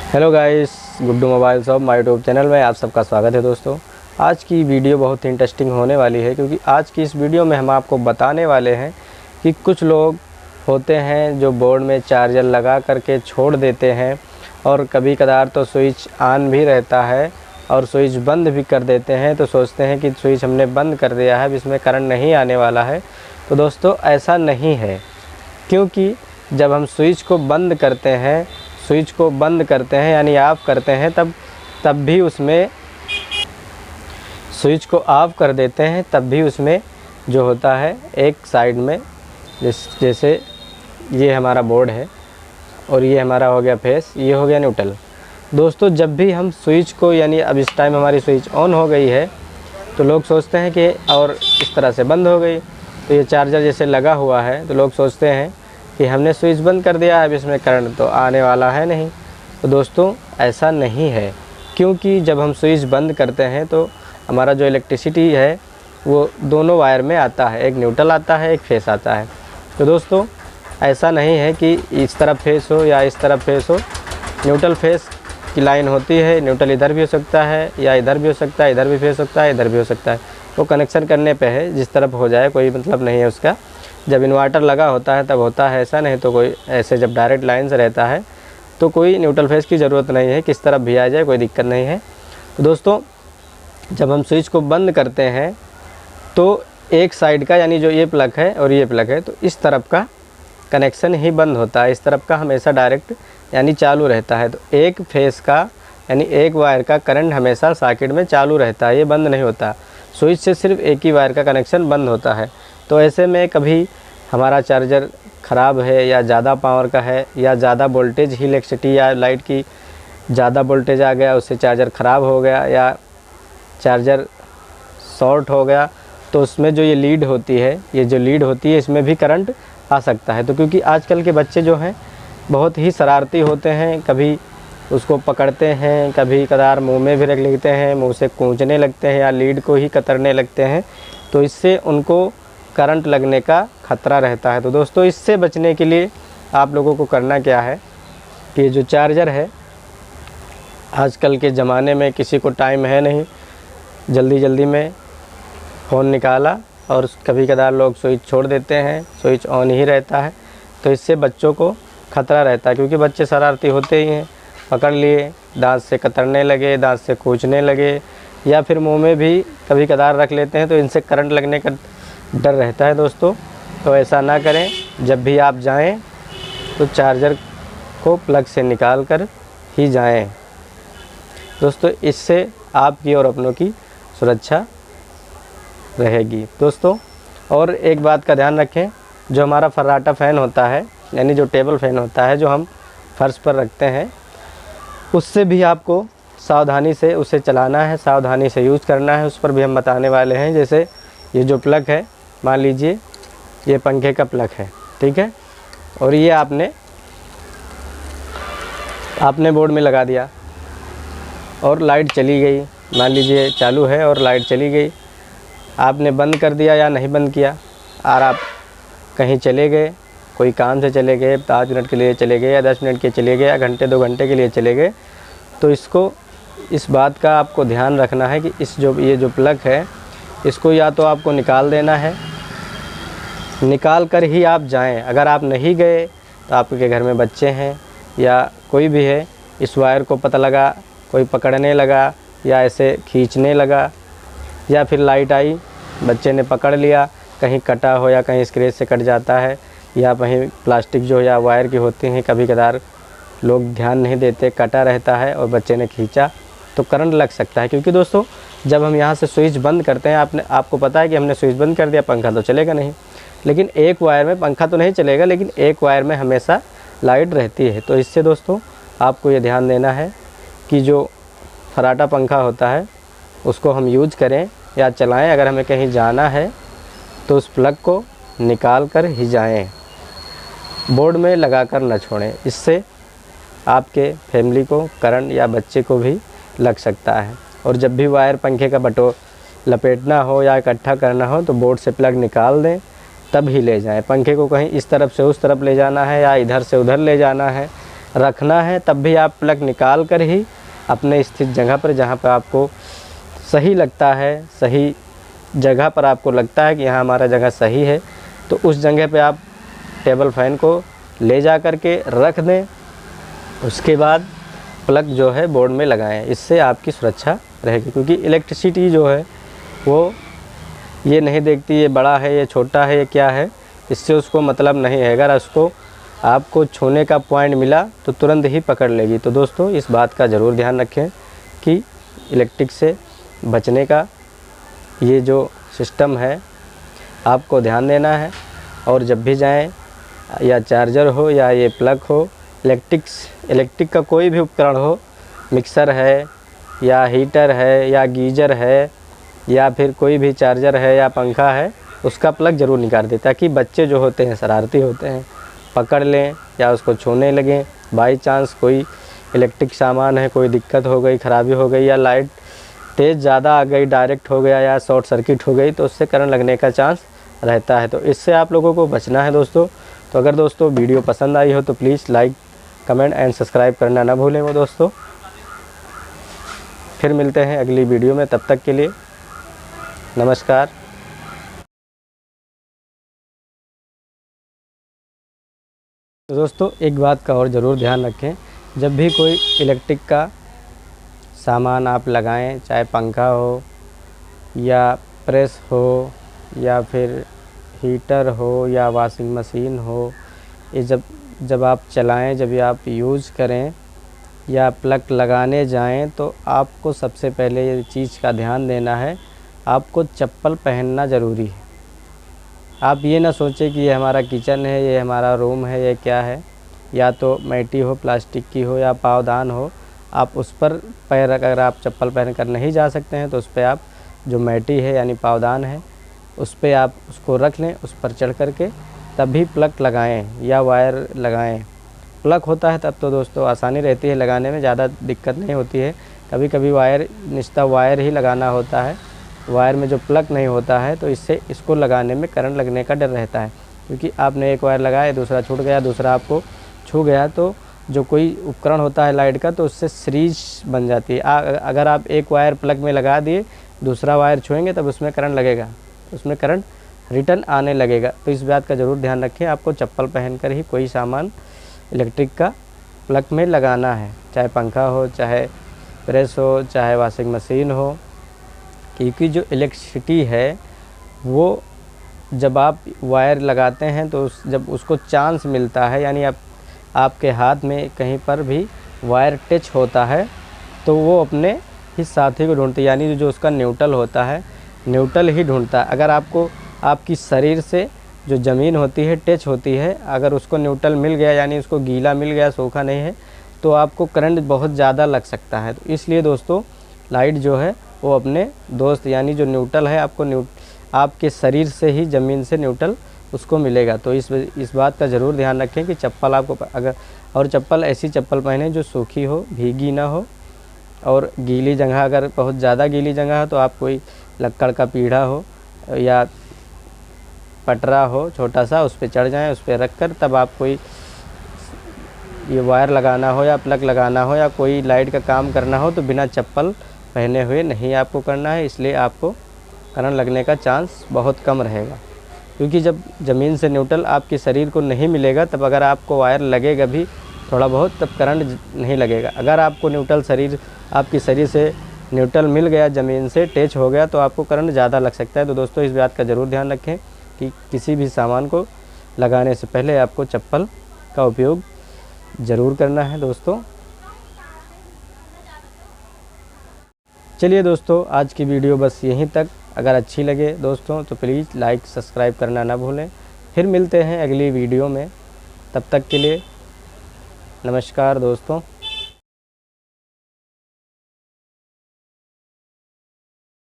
Hello guys, Guddu mobile shop my YouTube channel में आप सबका स्वागत है। दोस्तों, आज की वीडियो बहुत ही इंटरेस्टिंग होने वाली है क्योंकि आज की इस वीडियो में हम आपको बताने वाले हैं कि कुछ लोग होते हैं जो बोर्ड में चार्जर लगा करके छोड़ देते हैं और कभी कदार तो स्विच ऑन भी रहता है और स्विच बंद भी कर देते हैं, तो सोचते हैं कि स्विच हमने बंद कर दिया है, अब इसमें करंट नहीं आने वाला है। तो दोस्तों, ऐसा नहीं है, क्योंकि जब हम स्विच को बंद करते हैं यानी ऑफ़ करते हैं, तब भी उसमें स्विच को ऑफ़ कर देते हैं, तब भी उसमें जो होता है एक साइड में जैसे ये हमारा बोर्ड है और ये हमारा हो गया फेस, ये हो गया न्यूट्रल। दोस्तों, जब भी हम स्विच को यानी अब इस टाइम हमारी स्विच ऑन हो गई है तो लोग सोचते हैं कि और इस तरह से बंद हो गई, तो ये चार्जर जैसे लगा हुआ है तो लोग सोचते हैं कि हमने स्विच बंद कर दिया है, अब इसमें करंट तो आने वाला है नहीं। तो दोस्तों, ऐसा नहीं है, क्योंकि जब हम स्विच बंद करते हैं तो हमारा जो इलेक्ट्रिसिटी है वो दोनों वायर में आता है, एक न्यूट्रल आता है, एक फेस आता है। तो दोस्तों, ऐसा नहीं है कि इस तरफ फेस हो या इस तरफ फेस हो, न्यूट्रल फेस की लाइन होती है, न्यूट्रल इधर भी हो सकता है या इधर भी हो सकता है, इधर भी फेस हो सकता है, इधर भी हो सकता है। वो कनेक्शन करने पे है, जिस तरफ हो जाए कोई मतलब नहीं है उसका। जब इन्वर्टर लगा होता है तब होता है ऐसा, नहीं तो कोई ऐसे जब डायरेक्ट लाइन से रहता है तो कोई न्यूट्रल फेस की ज़रूरत नहीं है, किस तरफ भी आ जाए कोई दिक्कत नहीं है। तो दोस्तों, जब हम स्विच को बंद करते हैं तो एक साइड का यानी जो ये प्लग है और ये प्लग है, तो इस तरफ का कनेक्शन ही बंद होता है, इस तरफ का हमेशा डायरेक्ट यानी चालू रहता है। तो एक फेस का यानी एक वायर का करंट हमेशा सॉकेट में चालू रहता है, ये बंद नहीं होता। स्विच से सिर्फ एक ही वायर का कनेक्शन बंद होता है। तो ऐसे में कभी हमारा चार्जर ख़राब है या ज़्यादा पावर का है या ज़्यादा वोल्टेज ही इलेक्ट्रिसिटी या लाइट की ज़्यादा वोल्टेज आ गया, उससे चार्जर ख़राब हो गया या चार्जर शॉर्ट हो गया, तो उसमें जो ये लीड होती है इसमें भी करंट आ सकता है। तो क्योंकि आजकल के बच्चे जो हैं बहुत ही शरारती होते हैं, कभी उसको पकड़ते हैं, कभी कदार मुंह में भी रख लेते हैं, मुंह से कूचने लगते हैं या लीड को ही कतरने लगते हैं, तो इससे उनको करंट लगने का ख़तरा रहता है। तो दोस्तों, इससे बचने के लिए आप लोगों को करना क्या है कि जो चार्जर है, आजकल के ज़माने में किसी को टाइम है नहीं, जल्दी में फ़ोन निकाला और कभी कदार लोग स्विच छोड़ देते हैं, स्विच ऑन ही रहता है, तो इससे बच्चों को ख़तरा रहता है। क्योंकि बच्चे शरारती होते ही हैं, पकड़ लिए, दांत से कतरने लगे, दांत से कूचने लगे या फिर मुंह में भी कभी कदार रख लेते हैं, तो इनसे करंट लगने का डर रहता है। दोस्तों, तो ऐसा ना करें। जब भी आप जाएं तो चार्जर को प्लग से निकाल कर ही जाएं। दोस्तों, इससे आपकी और अपनों की सुरक्षा रहेगी। दोस्तों, और एक बात का ध्यान रखें, जो हमारा फर्राटा फ़ैन होता है यानी जो टेबल फ़ैन होता है जो हम फर्श पर रखते हैं, उससे भी आपको सावधानी से उसे चलाना है, सावधानी से यूज़ करना है। उस पर भी हम बताने वाले हैं। जैसे ये जो प्लग है, मान लीजिए ये पंखे का प्लग है, ठीक है, और ये आपने बोर्ड में लगा दिया और लाइट चली गई, मान लीजिए चालू है और लाइट चली गई, आपने बंद कर दिया या नहीं बंद किया और आप कहीं चले गए, कोई काम से चले गए, 5 मिनट के लिए चले गए या 10 मिनट के चले गए या घंटे 2 घंटे के लिए चले गए, तो इस बात का आपको ध्यान रखना है कि ये जो प्लग है, इसको या तो आपको निकाल देना है, निकाल कर ही आप जाएं। अगर आप नहीं गए तो आपके घर में बच्चे हैं या कोई भी है, इस वायर को पता लगा कोई पकड़ने लगा या ऐसे खींचने लगा या फिर लाइट आई, बच्चे ने पकड़ लिया, कहीं कटा हो या कहीं स्क्रैच से कट जाता है या कहीं प्लास्टिक जो या वायर की होती हैं, कभी कदार लोग ध्यान नहीं देते, कटा रहता है और बच्चे ने खींचा तो करंट लग सकता है। क्योंकि दोस्तों, जब हम यहाँ से स्विच बंद करते हैं, आपको पता है कि हमने स्विच बंद कर दिया, पंखा तो चलेगा नहीं, लेकिन एक वायर में पंखा तो नहीं चलेगा, लेकिन एक वायर में हमेशा लाइट रहती है। तो इससे दोस्तों, आपको ये ध्यान देना है कि जो फर्राटा पंखा होता है उसको हम यूज करें या चलाएं। अगर हमें कहीं जाना है तो उस प्लग को निकाल कर ही जाएं, बोर्ड में लगा कर न छोड़ें। इससे आपके फैमिली को करंट या बच्चे को भी लग सकता है। और जब भी वायर पंखे का लपेटना हो या इकट्ठा करना हो तो बोर्ड से प्लग निकाल दें, तब ही ले जाएं। पंखे को कहीं इस तरफ से उस तरफ ले जाना है या इधर से उधर ले जाना है रखना है तब भी आप प्लग निकाल कर ही अपने स्थित जगह पर, जहाँ पर आपको सही लगता है, सही जगह पर आपको लगता है कि यहाँ हमारा जगह सही है, तो उस जगह पे आप टेबल फ़ैन को ले जा कर के रख दें। उसके बाद प्लग जो है बोर्ड में लगाएं, इससे आपकी सुरक्षा रहेगी। क्योंकि इलेक्ट्रिसिटी जो है वो ये नहीं देखती ये बड़ा है, ये छोटा है, ये क्या है, इससे उसको मतलब नहीं है। अगर उसको आपको छूने का पॉइंट मिला तो तुरंत ही पकड़ लेगी। तो दोस्तों इस बात का ज़रूर ध्यान रखें कि इलेक्ट्रिक से बचने का ये जो सिस्टम है आपको ध्यान देना है। और जब भी जाएं, या चार्जर हो या ये प्लग हो, इलेक्ट्रिक का कोई भी उपकरण हो, मिक्सर है या हीटर है या गीज़र है या फिर कोई भी चार्जर है या पंखा है, उसका प्लग ज़रूर निकाल दें, ताकि बच्चे जो होते हैं शरारती होते हैं, पकड़ लें या उसको छूने लगें। बाई चांस कोई इलेक्ट्रिक सामान है, कोई दिक्कत हो गई, ख़राबी हो गई, या लाइट तेज़ ज़्यादा आ गई, डायरेक्ट हो गया या शॉर्ट सर्किट हो गई, तो उससे करंट लगने का चांस रहता है। तो इससे आप लोगों को बचना है दोस्तों। तो अगर दोस्तों वीडियो पसंद आई हो तो please like, comment and subscribe करना ना भूलें वो दोस्तों। फिर मिलते हैं अगली वीडियो में, तब तक के लिए नमस्कार। तो दोस्तों एक बात का और ज़रूर ध्यान रखें, जब भी कोई इलेक्ट्रिक का सामान आप लगाएं, चाहे पंखा हो या प्रेस हो या फिर हीटर हो या वॉशिंग मशीन हो, ये जब आप चलाएं, जब आप यूज़ करें या प्लग लगाने जाएं, तो आपको सबसे पहले ये चीज़ का ध्यान देना है, आपको चप्पल पहनना ज़रूरी है। आप ये ना सोचें कि ये हमारा किचन है, ये हमारा रूम है, ये क्या है, या तो मैटी हो, प्लास्टिक की हो या पावदान हो, आप उस पर पैर, अगर आप चप्पल पहन कर नहीं जा सकते हैं तो उस पर आप जो मैटी है यानी पावदान है उस पर आप उसको रख लें, उस पर चढ़ कर के तभी प्लग लगाएं या वायर लगाएं। प्लग होता है तब तो दोस्तों आसानी रहती है लगाने में, ज़्यादा दिक्कत नहीं होती है। कभी कभी वायर, निश्चित वायर ही लगाना होता है, वायर में जो प्लग नहीं होता है, तो इससे इसको लगाने में करंट लगने का डर रहता है। क्योंकि आपने एक वायर लगाया, दूसरा छूट गया, दूसरा आपको छू गया, तो जो कोई उपकरण होता है लाइट का, तो उससे सीरीज बन जाती है। अगर आप एक वायर प्लग में लगा दिए, दूसरा वायर छुएंगे तब उसमें करंट लगेगा, उसमें करंट रिटर्न आने लगेगा। तो इस बात का ज़रूर ध्यान रखें, आपको चप्पल पहनकर ही कोई सामान इलेक्ट्रिक का प्लग में लगाना है, चाहे पंखा हो, चाहे प्रेस हो, चाहे वॉशिंग मशीन हो। क्योंकि जो इलेक्ट्रिसिटी है वो जब आप वायर लगाते हैं तो जब उसको चांस मिलता है, यानी आपके हाथ में कहीं पर भी वायर टच होता है तो वो अपने ही साथी को ढूंढती है, यानी जो उसका न्यूट्रल होता है, न्यूट्रल ही ढूंढता है। अगर आपको आपकी शरीर से जो ज़मीन होती है टच होती है, अगर उसको न्यूट्रल मिल गया, यानी उसको गीला मिल गया, सूखा नहीं है, तो आपको करंट बहुत ज़्यादा लग सकता है। तो इसलिए दोस्तों लाइट जो है वो अपने दोस्त, यानी जो न्यूट्रल है, आपके शरीर से ही, ज़मीन से न्यूट्रल उसको मिलेगा। तो इस बात का ज़रूर ध्यान रखें कि चप्पल आपको और चप्पल ऐसी चप्पल पहने जो सूखी हो, भीगी ना हो, और गीली जगह, अगर बहुत ज़्यादा गीली जगह हो तो आप कोई लक्कड़ का पीढ़ा हो या पटरा हो छोटा सा, उस पर चढ़ जाएं, उस पर रख कर तब आप कोई ये वायर लगाना हो या प्लग लगाना हो या कोई लाइट का काम करना हो, तो बिना चप्पल पहने हुए नहीं आपको करना है। इसलिए आपको करंट लगने का चांस बहुत कम रहेगा। क्योंकि जब ज़मीन से न्यूट्रल आपके शरीर को नहीं मिलेगा, तब अगर आपको वायर लगेगा भी थोड़ा बहुत, तब करंट नहीं लगेगा। अगर आपको न्यूट्रल आपके शरीर से न्यूट्रल मिल गया, ज़मीन से टच हो गया, तो आपको करंट ज़्यादा लग सकता है। तो दोस्तों इस बात का ज़रूर ध्यान रखें कि किसी भी सामान को लगाने से पहले आपको चप्पल का उपयोग ज़रूर करना है दोस्तों। चलिए दोस्तों, आज की वीडियो बस यहीं तक। अगर अच्छी लगे दोस्तों तो प्लीज़ लाइक, सब्सक्राइब करना ना भूलें। फिर मिलते हैं अगली वीडियो में, तब तक के लिए नमस्कार दोस्तों।